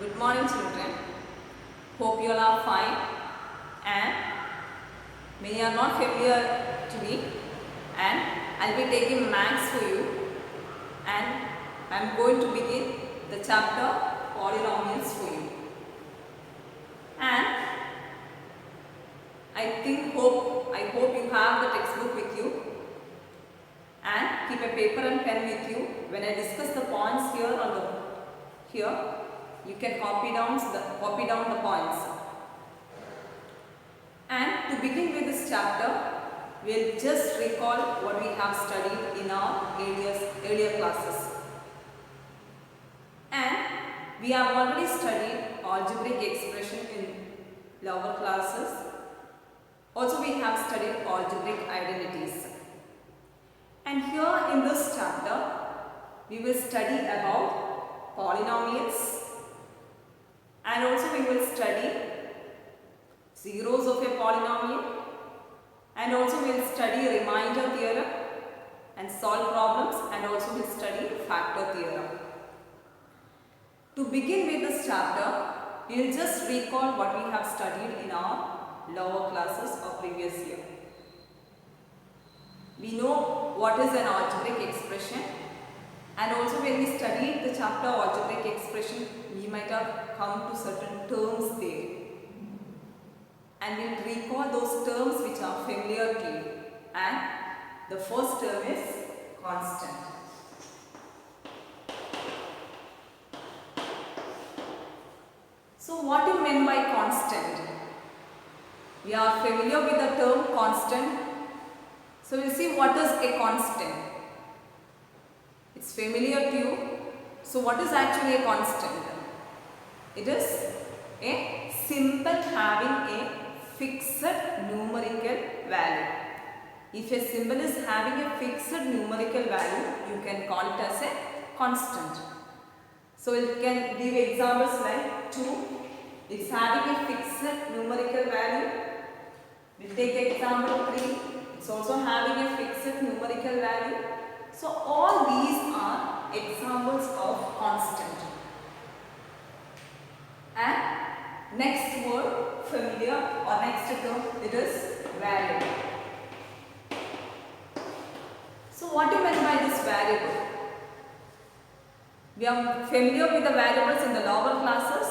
Good morning, children. Hope you all are fine, and many are not familiar to me, and I'll be taking maths for you, and I'm going to begin the chapter polynomials for you. And I hope you have the textbook with you, and keep a paper and pen with you. When I discuss the points here, you can copy down the points. And to begin with this chapter, we'll just recall what we have studied in our earlier classes. And we have already studied algebraic expression in lower classes. Also, we have studied algebraic identities. And here in this chapter, we will study about polynomials, and also we will study zeros of a polynomial, and also we will study remainder theorem and solve problems, and also we will study factor theorem. To begin with this chapter, we will just recall what we have studied in our lower classes of previous year. We know what is an algebraic expression, and also when we studied the chapter algebraic expression, we might have come to certain terms there, and we will recall those terms which are familiar to you. And the first term is constant. So what do you mean by constant? We are familiar with the term constant. So we'll see what is a constant. It's familiar to you. So what is actually a constant? It is a symbol having a fixed numerical value. If a symbol is having a fixed numerical value, you can call it as a constant. So we can give examples like 2. It's having a fixed numerical value. We'll take example 3. It's also having a fixed numerical value. So all these are examples of constant. And next word, familiar, or next term, it is variable. So what do you mean by this variable? We are familiar with the variables in the lower classes.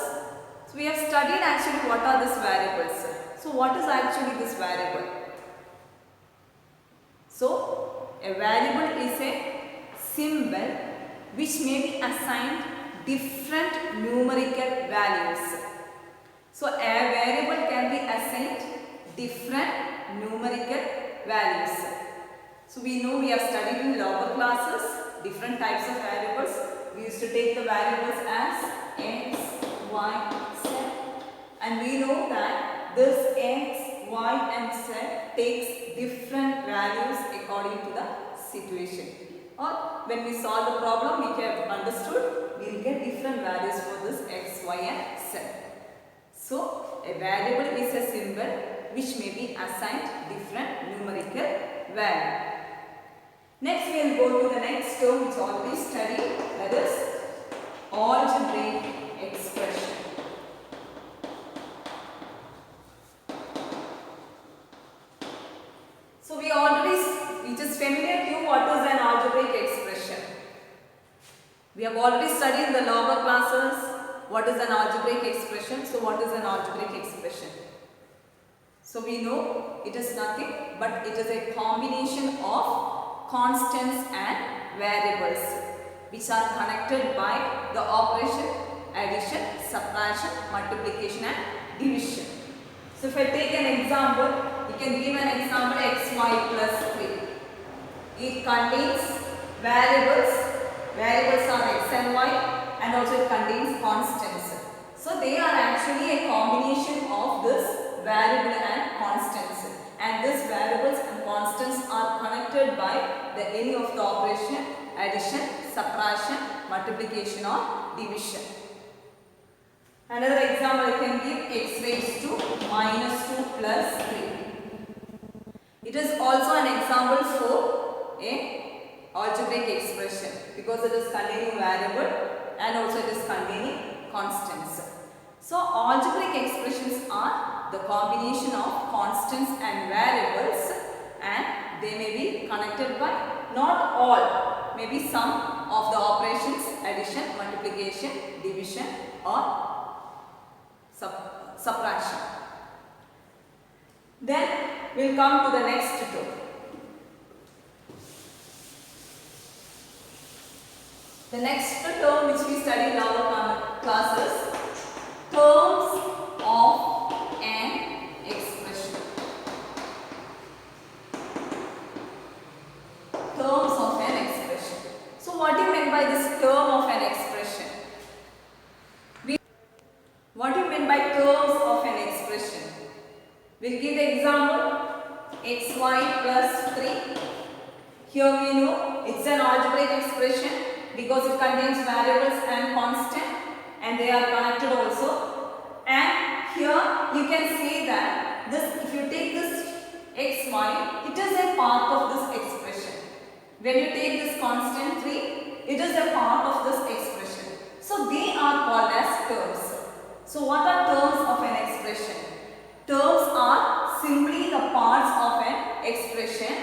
So we have studied actually what are these variables. So what is actually this variable? So a variable is a symbol which may be assigned different numerical values. So a variable can be assigned different numerical values. So we know we have studied in lower classes different types of variables. We used to take the variables as x, y, z, and we know that this x, y and z takes different values according to the situation. Or when we solve the problem, we have understood we will get different values for this x, y and z. So a variable is a symbol which may be assigned different numerical value. Next we will go to the next term which already studied, that is algebraic expression. So we just familiar to you what is an algebraic expression. We have already studied in the lower classes what is an algebraic expression. So what is an algebraic expression? So we know it is nothing but it is a combination of constants and variables which are connected by the operation addition, subtraction, multiplication and division. So if I take an example, you can give an example xy plus 3. It contains variables. Variables are x and y, and also it contains constants. So they are actually a combination of this variable and constants. And these variables and constants are connected by any of the operation addition, subtraction, multiplication or division. Another example I can give x raised to minus 2 plus 3. It is also an example for a algebraic expression because it is containing variable and also it is containing constants. So algebraic expressions are the combination of constants and variables, and they may be connected by not all, maybe some of the operations addition, multiplication, division or subtraction. Then we will come to the next two. The next term which we study in our classes, terms of an expression. Terms of an expression. So what do you mean by this term of an expression? What do you mean by terms of an expression? We'll give the example xy plus 3. Here we know it's an algebraic expression because it contains variables and constant and they are connected also. And here you can see that this, if you take this xy, it is a part of this expression. When you take this constant 3, it is a part of this expression. So they are called as terms. So what are terms of an expression? Terms are simply the parts of an expression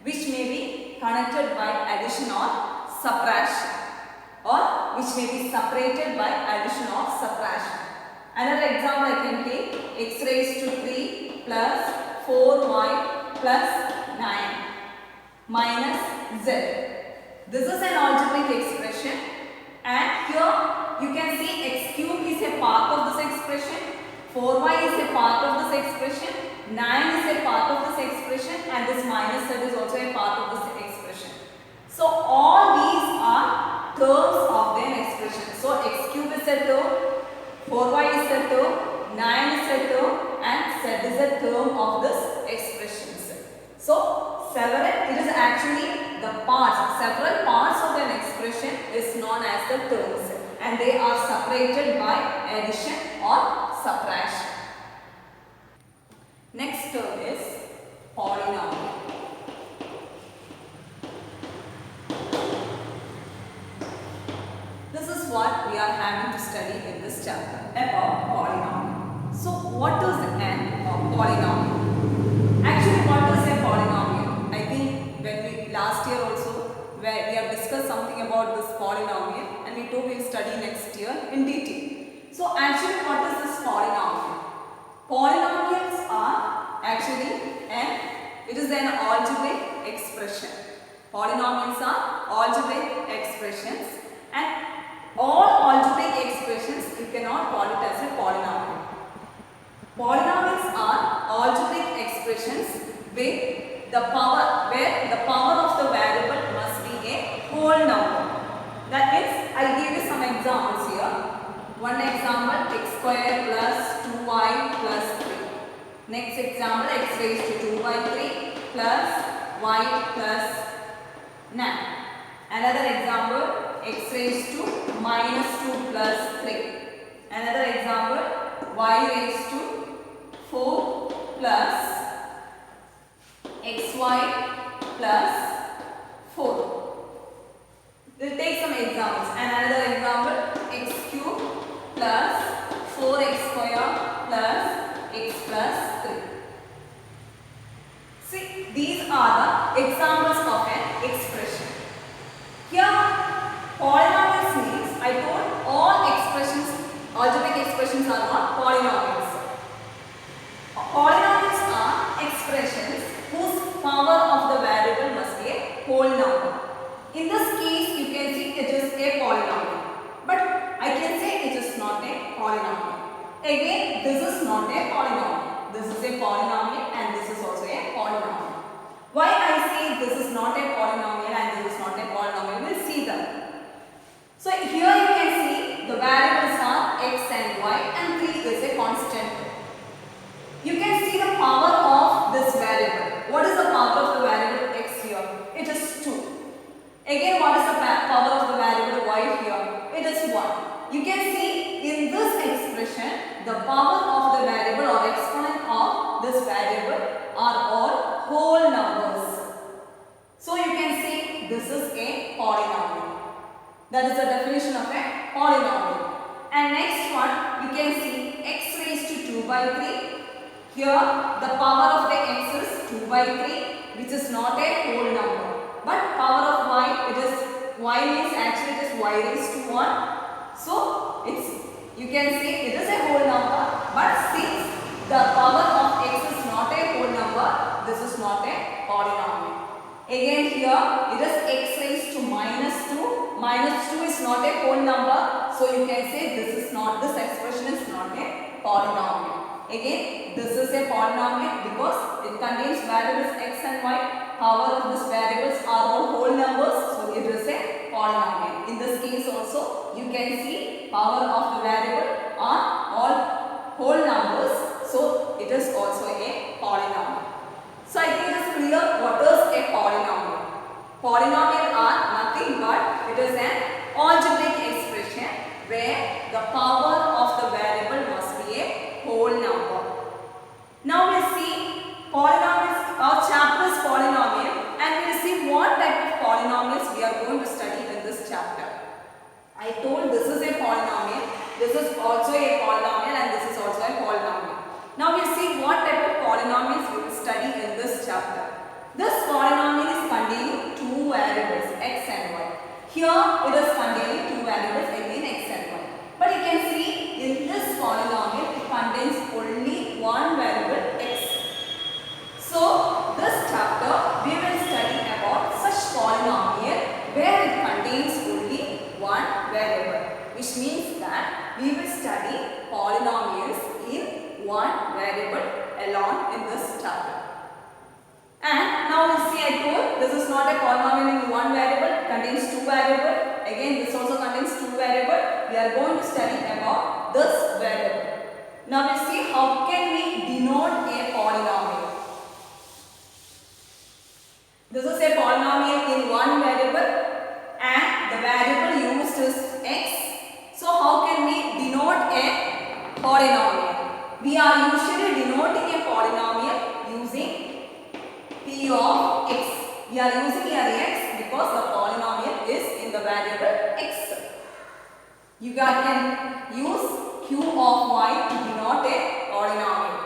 which may be connected by addition or subtraction, or which may be separated by addition or subtraction. Another example I can take x raised to 3 plus 4y plus 9 minus z. This is an algebraic expression, and here you can see x cube is a part of this expression, 4y is a part of this expression, 9 is a part of this expression, and this minus z is also a part of this expression. So all these are terms of an expression. So x cube is a term, 4y is a term, 9 is a term, and z is a term of this expressions. So it is actually the parts, several parts of an expression is known as the terms, and they are separated by addition or subtraction. Next term is polynomial. This is what we are having to study in this chapter about polynomial. So what is an polynomial? Actually, what is a polynomial? I think when we last year also where we have discussed something about this polynomial, and we told we will study next year in detail. So actually what is this polynomial? Polynomials are actually it is an algebraic expression. Polynomials are algebraic expressions, and all algebraic expressions you cannot call it as a polynomial. Polynomials are algebraic expressions with the power, where the power of the variable must be a whole number. That means I will give you some examples here. One example, x square plus 2y plus 3. Next example, x raised to 2 by 3 plus y plus 9. Another example, x raised to minus 2 plus 3. Another example, y raised to 4 plus xy plus 4. We will take some examples. Another example, x cube plus 4x square plus x plus 3. See, these are the examples of an expression. Here, polynomials means, I told all expressions, algebraic expressions are not polynomials. Polynomials are expressions whose power of the variable must be a whole number. In this case, you can see it is a polynomial, but I can say it is not a polynomial. Again, this is not a polynomial. This is a polynomial and this is also a polynomial. Why I say this is not a polynomial and this is not a polynomial? We will see them. So here you can see the variables are x and y, and 3 is a constant. You can see the power of this variable. What is the power of the variable x here? It is 2. Again, what is the power of the variable y here? It is 1. You can see in this expression, the power of the variable or exponent of this variable are all whole numbers. So you can say this is a polynomial. That is the definition of a polynomial. And next one, you can see 2 by 3. Here the power of the x is 2 by 3, which is not a whole number. But power of y, it is y means actually it is y raised to 1. So it's, you can see it is a whole number, but since the power of x is not a whole number, this is not a polynomial. Again here it is x raised to minus 2. Minus 2 is not a whole number, so you can say this expression is not a polynomial. Again, this is a polynomial because it contains variables x and y. Power of these variables are all whole numbers, so it is a polynomial. In this case also, you can see power of the variable are all whole numbers, so it is also a polynomial. So I think it is clear what is a polynomial. Polynomial are nothing but it is an algebraic expression where the power of the variable must be a whole number. Now we will see polynomials. Our chapter is polynomial, and we will see what type of polynomials we are going to study in this chapter. I told this is a polynomial, this is also a polynomial, and this is also a polynomial. Now we will see what type of polynomials we will study in this chapter. This polynomial is containing two variables x and y. Here it is containing two variables again x and y. But you can see in this polynomial it contains only one variable x. So this chapter we will study about such polynomial where it contains only one variable, which means that we will study polynomials in one variable alone in this chapter. And now we see I told this is not a polynomial in one variable, contains two variables. Again this also contains two variables. We are going to study about this variable. Now we see how can we denote a polynomial. This is a polynomial in one variable and the variable used is x. So how can we denote a polynomial? We are usually denoting a polynomial using p of x. We are using here x because the polynomial is in the variable x. You can use q of y to denote a polynomial,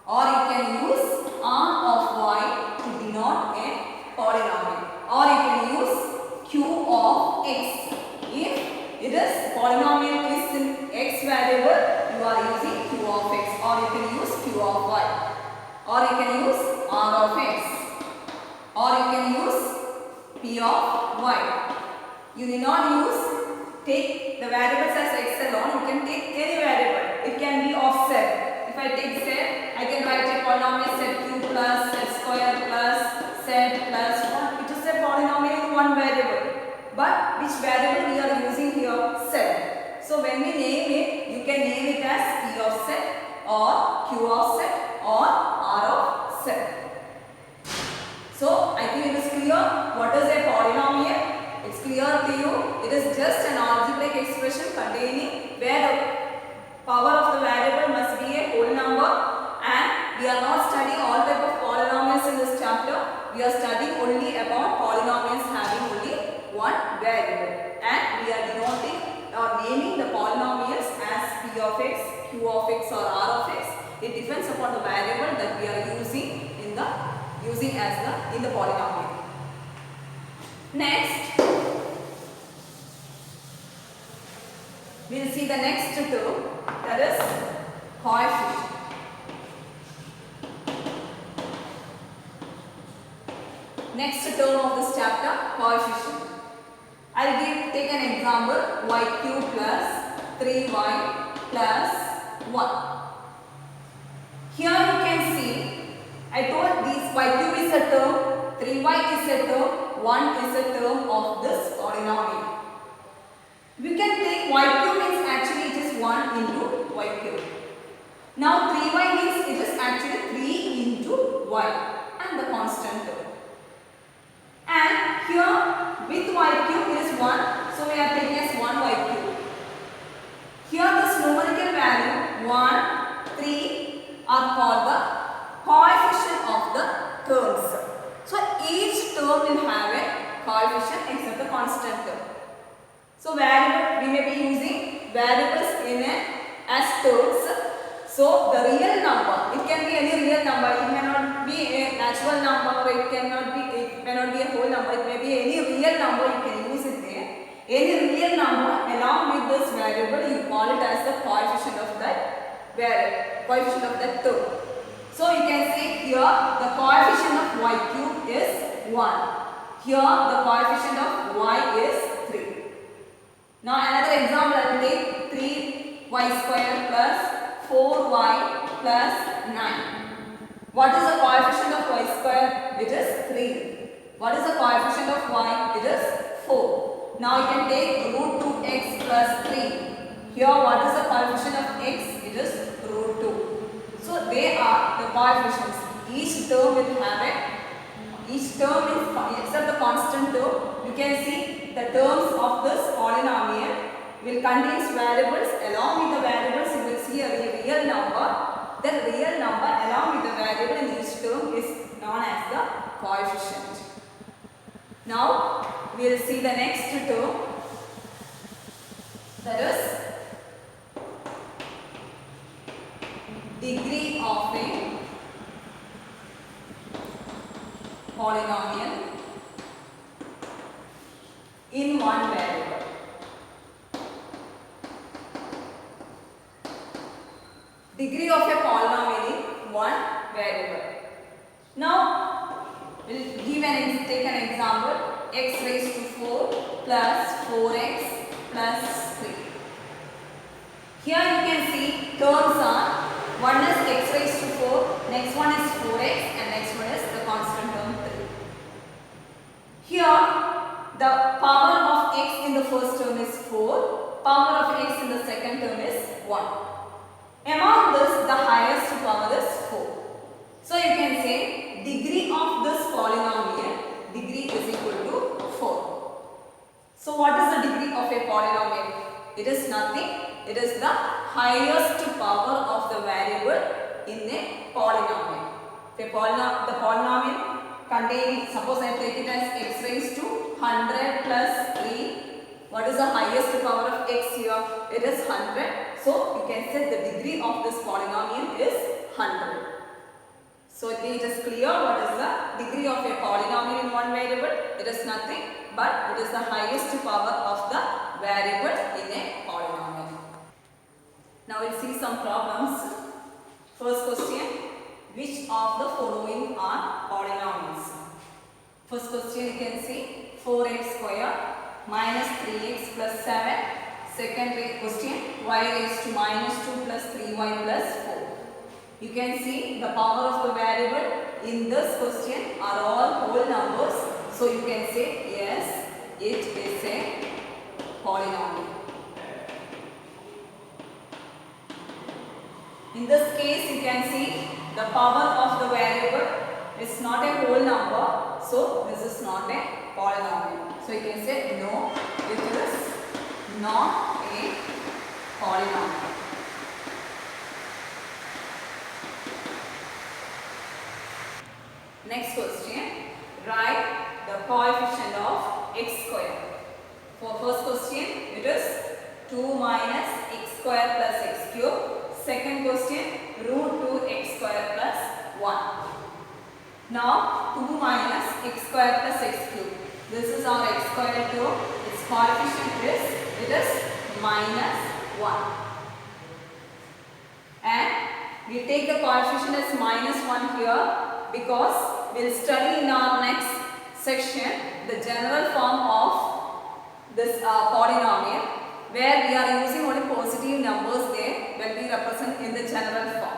or you can use r of y to denote a polynomial, or you can use q of x. If it is polynomial is in x variable, you are using q of x, or you can use q of y, or you can use r of x, or you can use p of y. You need not take the variables as x alone. You can take any variable. It can be of set. If I take set, I can write a polynomial set q plus set square plus set plus 1. It is a polynomial in one variable. But which variable we are using here? Set. So when we name it, you can name it as p of set or q of set or r of set. So I think it is clear what is a polynomial. It's clear to you. It is just an algebraic expression containing where the power of the variable must be a whole number, and we are not studying all type of polynomials in this chapter. We are studying only about polynomials having only one variable, and we are denoting or naming the polynomials as p of x, q of x or r of x. It depends upon the variable that we are using in the polynomial. Next, we will see the next term, that is coefficient. Next term of this chapter, coefficient. I will take an example, y cube plus 3y plus 1. Here you can see, I told this y cube is a term, 3y is a term, 1 is a term of this polynomial. We can take y cube means actually it is 1 into y cube. Now 3y means it is actually 3 into y and the constant term. And here with y cube it is 1, so we are taking as 1 y cube. Here this numerical value 1, 3 are called the coefficient of the terms. So each term will have a coefficient except the constant term. So variable, we may be using variables in as terms. So the real number, it can be any real number. It may not be a natural number. It cannot be. It may not be a whole number. It may be any real number. You can use it there. Any real number along with this variable, you call it as the coefficient of that variable, coefficient of that term. So you can say here the coefficient of y cube is 1. Here the coefficient of y is 3. Now another example, I will take 3y square plus 4y plus 9. What is the coefficient of y square? It is 3. What is the coefficient of y? It is 4. Now you can take root 2x plus 3. Here what is the coefficient of x? It is root 2. So they are the coefficients. Each term will have a, each term is, except the constant term, you can see the terms of this polynomial will contain variables. Along with the variables you will see a real number. The real number along with the variable in each term is known as the coefficient. Now we will see the next term, that is degree of a polynomial in one variable. Degree of a polynomial in one variable. Now we will take an example. X raised to 4 plus 4x plus 3. Here you can see terms are, one is x raised to 4, next one is 4x and next one is the constant term 3. Here the power of x in the first term is 4, power of x in the second term is 1. Among this the highest power is 4. So you can say degree of this polynomial, degree is equal to 4. So what is the degree of a polynomial? It is nothing. It is the highest power of the variable in a polynomial. The polynomial containing, suppose I take it as x raised to 100 plus 3. What is the highest power of x here? It is 100. So you can say the degree of this polynomial is 100. So it is clear what is the degree of a polynomial in one variable. It is nothing but it is the highest power of the variable in a polynomial. Now we will see some problems. First question, which of the following are polynomials? First question you can see 4x square minus 3x plus 7. Second question, y raised to minus 2 plus 3y plus 4. You can see the power of the variable in this question are all whole numbers. So you can say yes, it is a polynomial. In this case you can see the power of the variable is not a whole number. So this is not a polynomial. So you can say no, it is not a polynomial. Next question, write the coefficient of x square. For first question, it is 2 minus x square plus x cube. Second question, root 2x square plus 1. Now 2 minus x square plus x cube. This is our x square term. Its coefficient is minus 1. And we take the coefficient as minus 1 here because we will study in our next section the general form of this polynomial, where we are using only positive numbers there when we represent in the general form.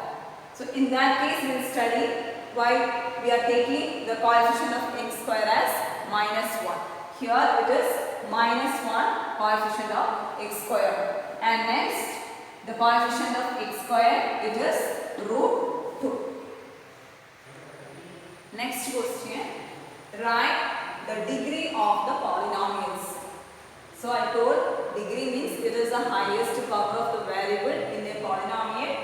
So in that case we will study why we are taking the coefficient of x square as minus 1. Here it is minus 1 coefficient of x square. And next the coefficient of x square, it is root 2. Next question, write the degree of the polynomials. So I told degree means it is the highest power of the variable in a polynomial.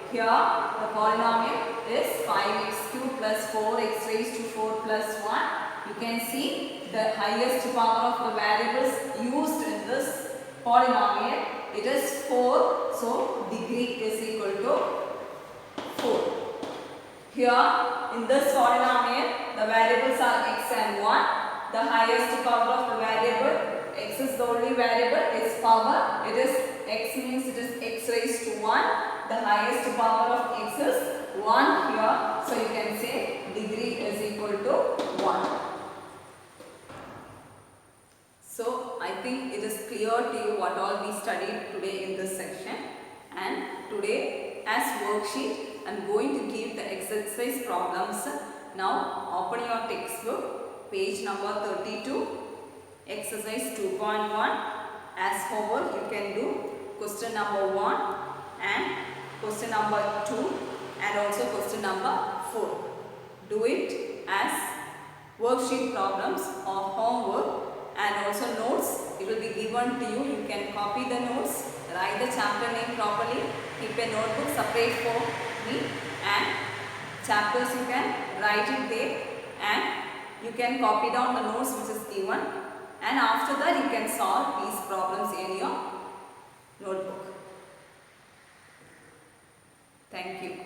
Here the polynomial is 5x cubed plus 4x raised to 4 plus 1. You can see the highest power of the variables used in this polynomial. It is 4. So degree is equal to Here in this polynomial, the variables are x and 1. The highest power of the variable, x is the only variable, its power, it is x means it is x raised to 1. The highest power of x is 1 here. So you can say degree is equal to 1. So I think it is clear to you what all we studied today in this section. And today as worksheet I am going to give the exercise problems. Now open your textbook, page number 32, exercise 2.1. As homework you can do question number 1 and question number 2 and also question number 4. Do it as worksheet problems or homework, and also notes. It will be given to you. You can copy the notes, write the chapter name properly, keep a notebook separate for me, and chapters you can write it there, and you can copy down the notes which is given, and after that you can solve these problems in your notebook. Thank you.